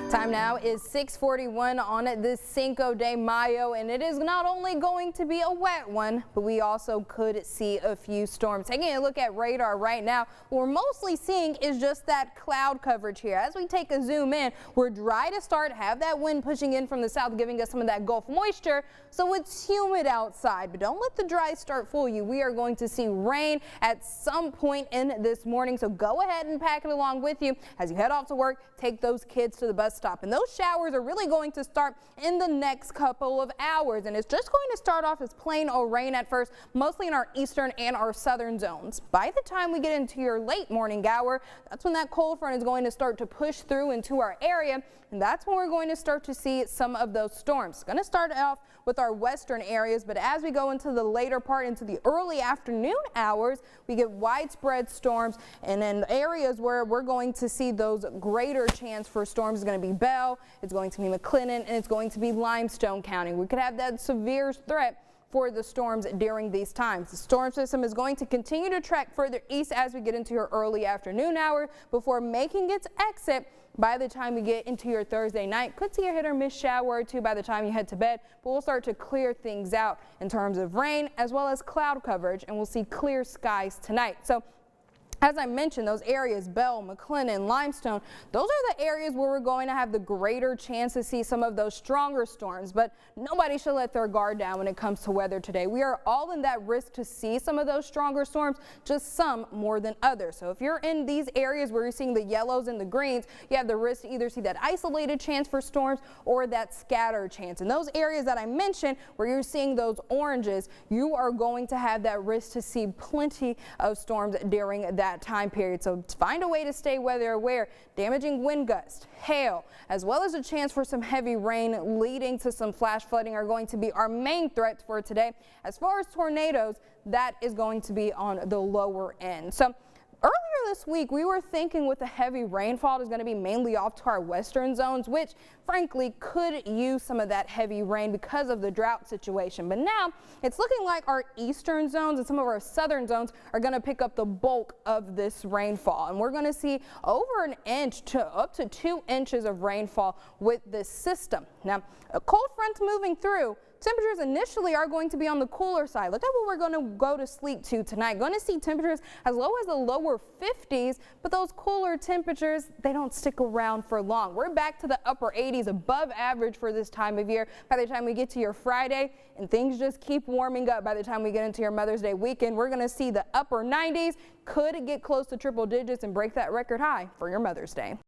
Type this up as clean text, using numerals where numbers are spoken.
Time now is 6:41 on this Cinco De Mayo, and it is not only going to be a wet one, but we also could see a few storms. Taking a look at radar right now, what we're mostly seeing is just that cloud coverage here. As we take a zoom in, we're dry to start, have that wind pushing in from the south, giving us some of that Gulf moisture, so it's humid outside. But don't let the dry start fool you. We are going to see rain at some point in this morning, so go ahead and pack it along with you as you head off to work. Take those kids to the bus stop. And those showers are really going to start in the next couple of hours. And it's just going to start off as plain old rain at first, mostly in our eastern and our southern zones. By the time we get into your late morning hour, that's when that cold front is going to start to push through into our area. And that's when we're going to start to see some of those storms. It's going to start off with our western areas, but as we go into the later part, into the early afternoon hours, we get widespread storms. And in areas where we're going to see those greater chance for storms is going to be Bell, it's going to be McLennan, and it's going to be Limestone County. We could have that severe threat for the storms during these times. The storm system is going to continue to track further east as we get into your early afternoon hour before making its exit by the time we get into your Thursday night. Could see a hit or miss shower or two by the time you head to bed, but we'll start to clear things out in terms of rain as well as cloud coverage, and we'll see clear skies tonight. So as I mentioned, those areas, Bell, McLennan, Limestone, those are the areas where we're going to have the greater chance to see some of those stronger storms, but nobody should let their guard down when it comes to weather today. We are all in that risk to see some of those stronger storms, just some more than others. So if you're in these areas where you're seeing the yellows and the greens, you have the risk to either see that isolated chance for storms or that scatter chance. In those areas that I mentioned where you're seeing those oranges, you are going to have that risk to see plenty of storms during that time period. So find a way to stay weather aware. Damaging wind gusts, hail, as well as a chance for some heavy rain leading to some flash flooding are going to be our main threats for today. As far as tornadoes, that is going to be on the lower end. So earlier this week, we were thinking with the heavy rainfall is going to be mainly off to our western zones, which frankly could use some of that heavy rain because of the drought situation. But now it's looking like our eastern zones and some of our southern zones are going to pick up the bulk of this rainfall. And we're going to see over an inch to up to 2 inches of rainfall with this system. Now, a cold front's moving through. Temperatures initially are going to be on the cooler side. Look at what we're going to go to sleep to tonight. Going to see temperatures as low as the lower 50s, but those cooler temperatures, they don't stick around for long. We're back to the upper 80s, above average for this time of year by the time we get to your Friday, and things just keep warming up by the time we get into your Mother's Day weekend. We're going to see the upper 90s, could get close to triple digits and break that record high for your Mother's Day.